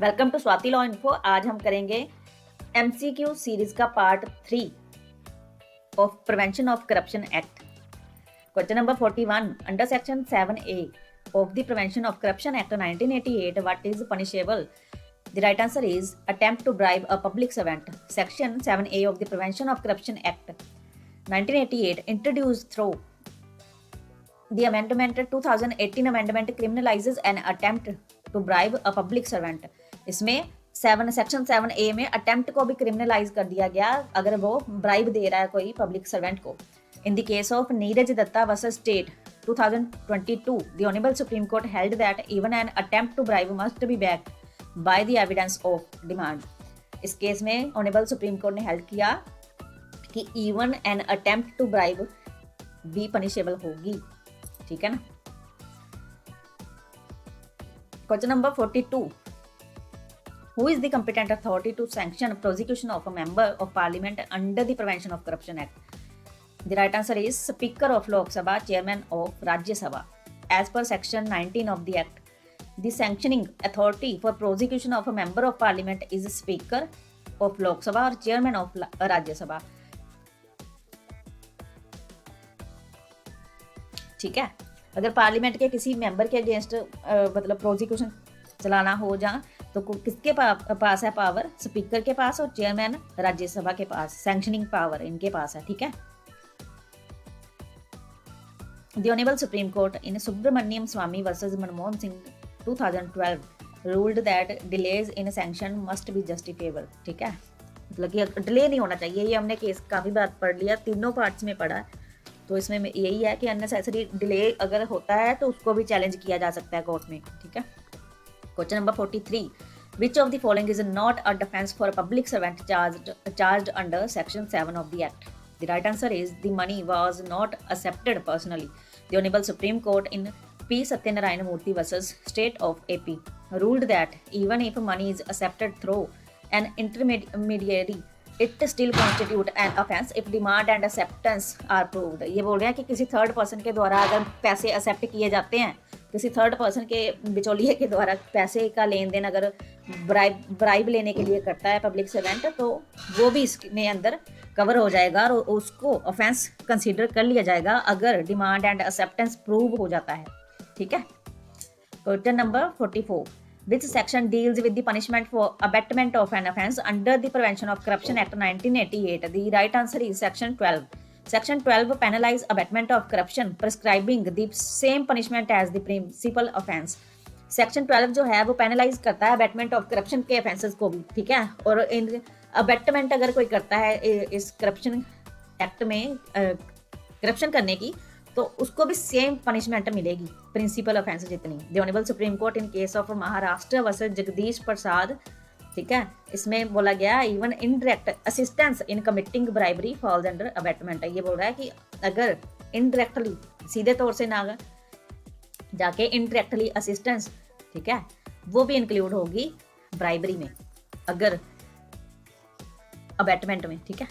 Welcome to Swati law info. आज हम करेंगे एमसीक्यू सीरीज का part 3 of prevention of corruption act. Question number 41, under section 7A of the Prevention of Corruption Act 1988, what is punishable? The right answer is attempt to bribe a public servant. Section 7A of the Prevention of Corruption Act 1988 introduced through the amendment 2018 amendment criminalizes an attempt to bribe a public servant. इसमें section 7A में attempt को भी criminalize कर दिया गया अगर वो bribe दे रहा है कोई पब्लिक सर्वेंट को। In the case of Neeraj Dutta versus state 2022, the Honorable Supreme Court held that even an attempt to bribe must be backed by the evidence of demand. इस केस में ऑनरेबल सुप्रीम कोर्ट ने held किया कि even an attempt to bribe भी punishable होगी। ठीक है ना। Question number 42, who is the competent authority to sanction prosecution of a member of parliament under the Prevention of Corruption Act? The right answer is Speaker of Lok Sabha, Chairman of Rajya Sabha. As per section 19 of the act, the sanctioning authority for prosecution of a member of parliament is Speaker of Lok Sabha or Chairman of Rajya Sabha. ठीक है। अगर parliament के किसी member के against मतलब prosecution चलाना हो जहाँ तो किसके पास है पावर? स्पीकर के पास और चेयरमैन राज्यसभा के पास, सैंक्शनिंग पावर इनके पास है। ठीक है। The Honorable Supreme Court in Subramaniam Swamy versus Manmohan Singh 2012 ruled that delays in sanction must be justifiable. ठीक है, मतलब कि डिले नहीं होना चाहिए। ये हमने केस काफ़ी बार पढ़ लिया, तीनों पार्ट्स में पढ़ा, तो इसमें यही है कि अननेसेसरी डिले अगर होता है तो उसको भी चैलेंज किया जा सकता है कोर्ट में। ठीक है। Question number 43, which of the following is not a defense for a public servant charged under section 7 of the act? The right answer is the money was not accepted personally. The Honorable Supreme Court in P. Satyanarayana Murthy versus State of AP ruled that even if money is accepted through an intermediary, it still constitute an offense if demand and acceptance are proved. ये बोल रहे हैं कि किसी third person के द्वारा अगर पैसे एक्सेप्ट किए जाते हैं, किसी थर्ड पर्सन के बिचौलिए के द्वारा पैसे का लेन देन अगर ब्राइब लेने के लिए करता है पब्लिक सर्वेंट, तो वो भी इसमें अंदर कवर हो जाएगा और उसको ऑफेंस कंसीडर कर लिया जाएगा अगर डिमांड एंड एक्सेप्टेंस प्रूव हो जाता है। ठीक है। Question number 44, which section deals with the punishment for abetment of an offence under the Prevention of Corruption Act 1988? The right answer is section 12. Section 12 penalize abetment of corruption, prescribing the same punishment as the principal offence. Section 12 जो है वो penalise करता है abetment of corruption के offences को भी। ठीक है। और इन अबेटमेंट अगर कोई करता है इस करप्शन एक्ट में करप्शन करने की, तो उसको भी सेम पनिशमेंट मिलेगी प्रिंसिपल ऑफेंस जितनी। The honourable supreme court in case of Maharashtra versus Jagdish Prasad, ठीक है, इसमें बोला गया even indirect assistance in committing bribery falls under abetment. ये बोल रहा है कि अगर इनडायरेक्टली, सीधे तौर से ना जाके इनडायरेक्टली असिस्टेंस, ठीक है, वो भी इंक्लूड होगी ब्राइबरी में अगर अबेटमेंट में। ठीक है।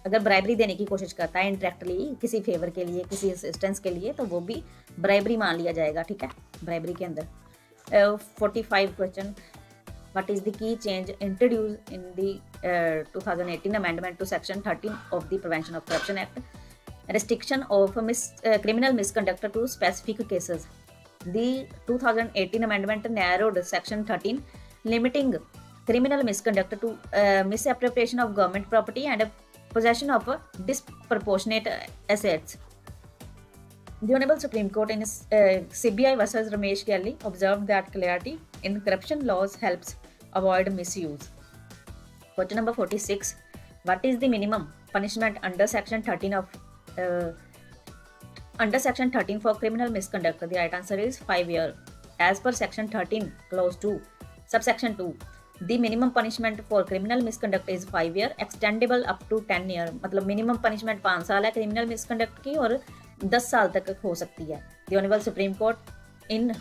अगर ब्राइबरी देने की कोशिश करता है इंडायरेक्टली किसी फेवर के लिए, किसी असिस्टेंस के लिए, तो वो भी ब्राइबरी मान लिया जाएगा। ठीक है, ब्राइबरी के अंदर। 45 question, what is the key change introduce in the 2018 amendment to section 13 of the prevention of corruption act? Restriction of criminal misconduct to specific cases. The 2018 amendment narrowed section 13, limiting criminal misconduct to misappropriation of government property and possession of disproportionate assets. The Honorable Supreme Court in CBI versus Ramesh Gelli observed that clarity in corruption laws helps avoid misuse. Question number 46, what is the minimum punishment under section 13 of under section 13 for criminal misconduct? The right answer is 5 years. As per section 13 clause 2 subsection 2, the minimum punishment for criminal misconduct is 5 year, extendable up to 10 year. मतलब minimum punishment 5 साल है criminal misconduct की और 10 साल तक हो सकती है। The Honorable Supreme Court in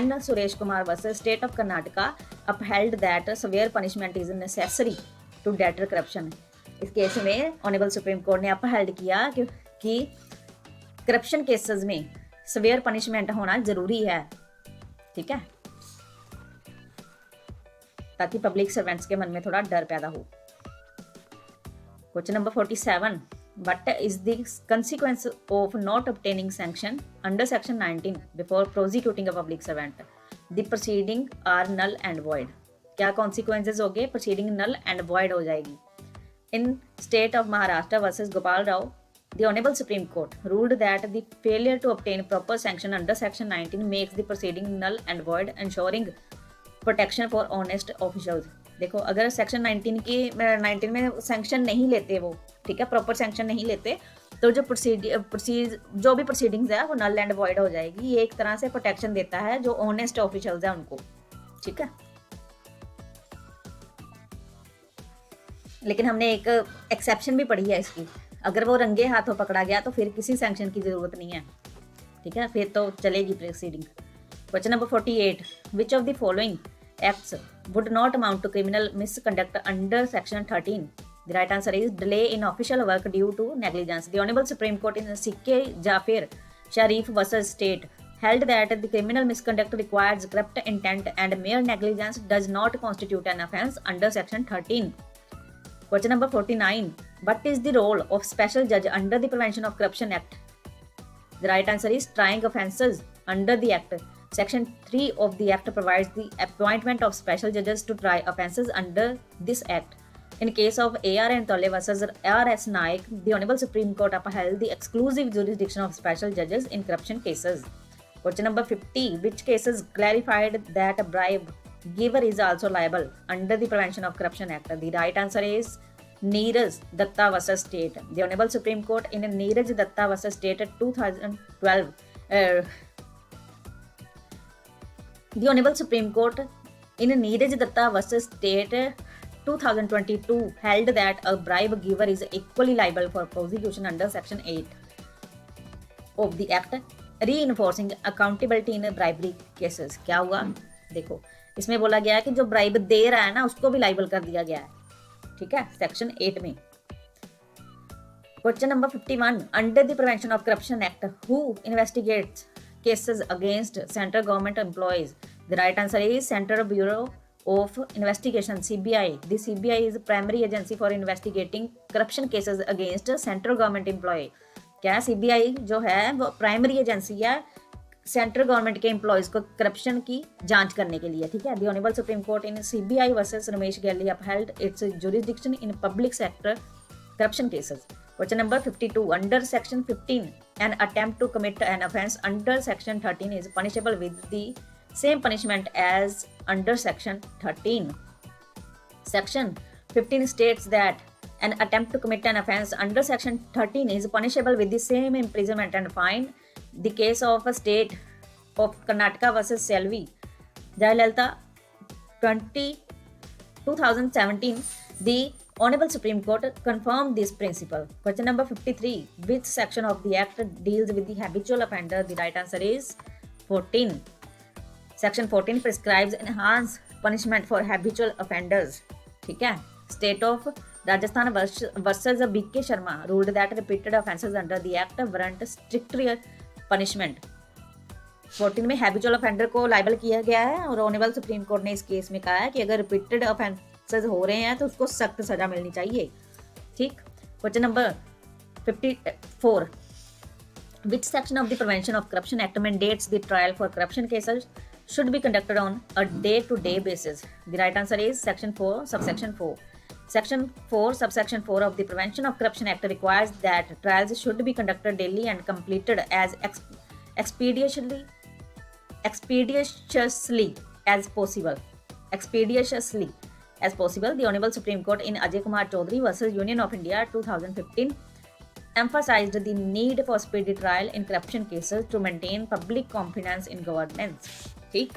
N. Suresh Kumar versus State of Karnataka upheld that severe punishment is necessary to deter corruption. इस केस में ऑनरेबल सुप्रीम कोर्ट ने अपहेल्ड किया कि करप्शन केसेस में सवेयर पनिशमेंट होना जरूरी है। ठीक है। ताकि पब्लिक सर्वेंट्स के मन में थोड़ा डर पैदा हो। Question number 47, what is the consequence of not obtaining sanction under section 19 before prosecuting a public servant? The proceeding are null and void. क्या consequences हो गए? proceeding null and void हो जाएगी। In state of Maharashtra versus Gopal Rao, the Honorable Supreme Court ruled that the failure to obtain proper sanction under section 19 makes the proceeding null and void, ensuring protection for honest officials. देखो, अगर section 19 में sanction नहीं लेते वो, ठीक है, proper sanction नहीं लेते, तो जो जो भी प्रोसीडिंग्स है वो नल एंड वॉइड हो जाएगी। ये एक तरह से प्रोटेक्शन देता है जो ऑनेस्ट ऑफिशियल्स है उनको, ठीक है। लेकिन हमने एक एक्सेप्शन भी पढ़ी है इसकी, अगर वो रंगे हाथों पकड़ा गया तो फिर किसी सैंक्शन की जरूरत नहीं है, ठीक है, फिर तो चलेगी proceeding. Question number 48, which of the following acts would not amount to criminal misconduct under section 13? The right answer is delay in official work due to negligence. The Honorable Supreme Court in Sikhe Jafir Sharif versus State held that the criminal misconduct requires corrupt intent and mere negligence does not constitute an offence under section 13. Question number 49, what is the role of special judge under the Prevention of Corruption Act? The right answer is trying offences under the act. Section 3 of the Act provides the appointment of special judges to try offences under this Act. In case of A.R. Antole versus R.S. Naik, the Honorable Supreme Court upheld the exclusive jurisdiction of special judges in corruption cases. Question number 50, which cases clarified that a bribe giver is also liable under the Prevention of Corruption Act? The right answer is Neeraj Datta versus State. The Honorable Supreme Court in Neeraj Datta versus State 2012 The Honorable Supreme Court in Neeraj Datta versus State 2022 held that a bribe giver is equally liable for prosecution under Section 8 of the Act, reinforcing accountability in bribery cases. क्या हुआ? देखो, इसमें बोला गया है कि जो bribe दे रहा है ना उसको भी लाइबल कर दिया गया है, ठीक है, सेक्शन 8 में। Question number 51, under the prevention of corruption act who investigates cases against central government employees? The right answer is Central Bureau of Investigation, CBI. The CBI is primary agency for investigating corruption cases against central government employee. क्या CBI जो है वो primary agency है central government के employees को corruption की जांच करने के लिए, ठीक है। The honourable supreme court in CBI versus Ramesh Gelli upheld its jurisdiction in public sector corruption cases. Question number 52, under section 15 an attempt to commit an offence under section 13 is punishable with the same punishment as under section 13. Section 15 states that an attempt to commit an offence under section 13 is punishable with the same imprisonment and fine. The case of a state of Karnataka versus Selvi Jayalalitha 2017, the Honorable Supreme Court confirmed this principle. Question number 53, which section of the Act deals with the habitual offender? The right answer is 14. Section 14 prescribes enhanced punishment for habitual offenders. ठीक है, State of Rajasthan versus B.K. Sharma ruled that repeated offences under the Act warrant stricter punishment. 14 में habitual offender को liable किया गया है और honourable supreme court ने इस केस में कहा है कि अगर रिपीटेड ऑफेंसेस हो रहे हैं तो उसको सख्त सजा मिलनी चाहिए, ठीक। Question number 54, which section of the Prevention of Corruption Act mandates the trial for corruption cases should be conducted on a day-to-day basis? The right answer is section 4 subsection 4. Section 4 subsection 4 of the Prevention of Corruption Act requires that trials should be conducted daily and completed as expeditiously as possible. The Honorable Supreme Court in Ajay Kumar Chaudhary versus Union of India 2015 emphasized the need for speedy trial in corruption cases to maintain public confidence in governance. ठीक।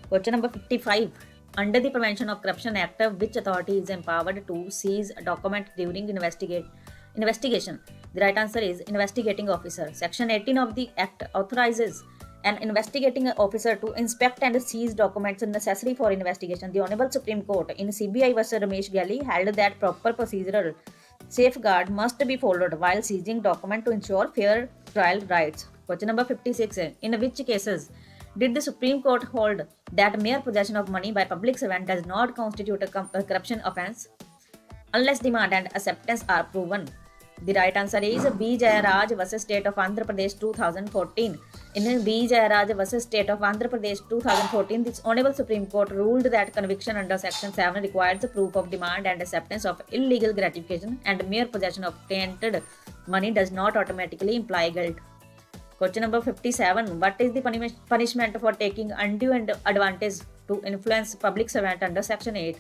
Question number 55. Under the Prevention of Corruption Act, which authority is empowered to seize a document during investigation? The right answer is investigating officer. Section 18 of the Act authorizes an investigating officer to inspect and seize documents necessary for investigation. The Honorable Supreme Court in CBI versus Ramesh Gali held that proper procedural safeguard must be followed while seizing document to ensure fair trial rights. Question number 56. In which cases Did the Supreme Court hold that mere possession of money by public servant does not constitute a corruption offense unless demand and acceptance are proven? The right answer is B. Jayaraj vs. State of Andhra Pradesh 2014. In B. Jayaraj vs. State of Andhra Pradesh 2014, the Honorable Supreme Court ruled that conviction under Section 7 requires proof of demand and acceptance of illegal gratification, and mere possession of tainted money does not automatically imply guilt. Question number 57. What is the punishment for taking undue advantage to influence public servant under Section 8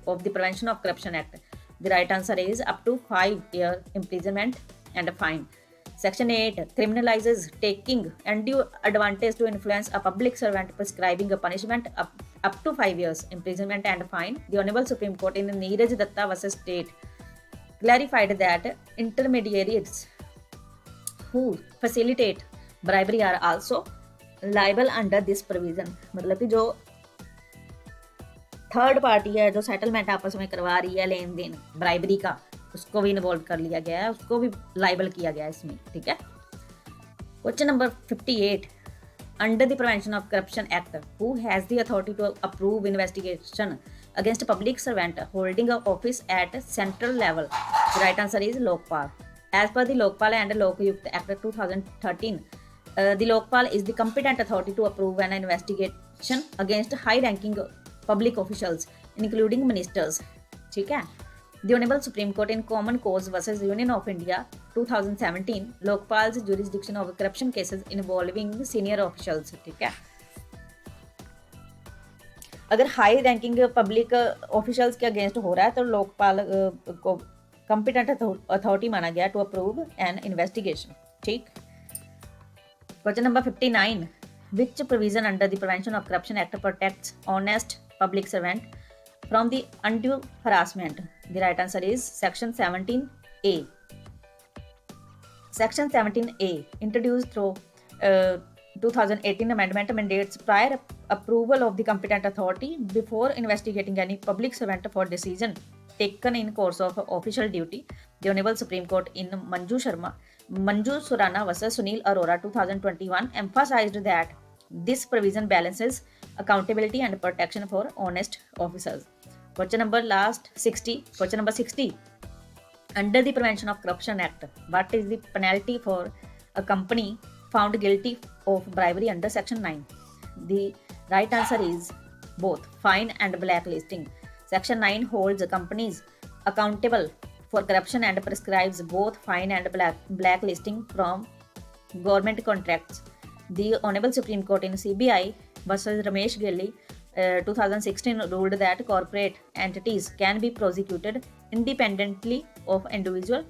of the Prevention of Corruption Act? The right answer is up to 5-year imprisonment and a fine. Section 8 criminalizes taking undue advantage to influence a public servant, prescribing a punishment up to 5 years imprisonment and a fine. The Honorable Supreme Court in Neeraj Datta vs. State clarified that intermediaries who facilitate bribery are also liable under this provision. मतलब कि जो third party है, जो settlement आपस में करवा रही है लेन देन ब्राइबरी का, उसको भी इन्वॉल्व कर लिया गया है, उसको भी लाइबल किया गया है इसमें, ठीक है। Question number 58. Under the prevention of corruption act, who has the authority to approve investigation against public servant holding a office at central level? The right answer is Lokpal. As per the Lokpal and Lokayukt Act 2013, the Lokpal is the competent authority to approve an investigation against high-ranking public officials, including ministers. ठीक है. The Honorable Supreme Court in Common Cause versus Union of India 2017, Lokpal's jurisdiction of corruption cases involving senior officials. ठीक है. अगर high ranking public officials के against हो रहा है तो लोकपाल को competent authority माना गया to approve an investigation. ठीक. Question number 59. Which provision under the Prevention of Corruption Act protects honest public servant from the undue harassment? The right answer is Section 17A. Section 17A, introduced through 2018 amendment, mandates prior approval of the competent authority before investigating any public servant for decision taken in course of official duty. The Honorable Supreme Court in Manju Surana vs. Sunil Arora 2021 emphasized that this provision balances accountability and protection for honest officers. Question number 60. Under the Prevention of Corruption Act, what is the penalty for a company found guilty of bribery under Section 9? The right answer is both fine and blacklisting. Section 9 holds companies accountable for corruption and prescribes both fine and blacklisting from government contracts. The Honorable Supreme Court in CBI versus Ramesh Gelli 2016 ruled that corporate entities can be prosecuted independently of individual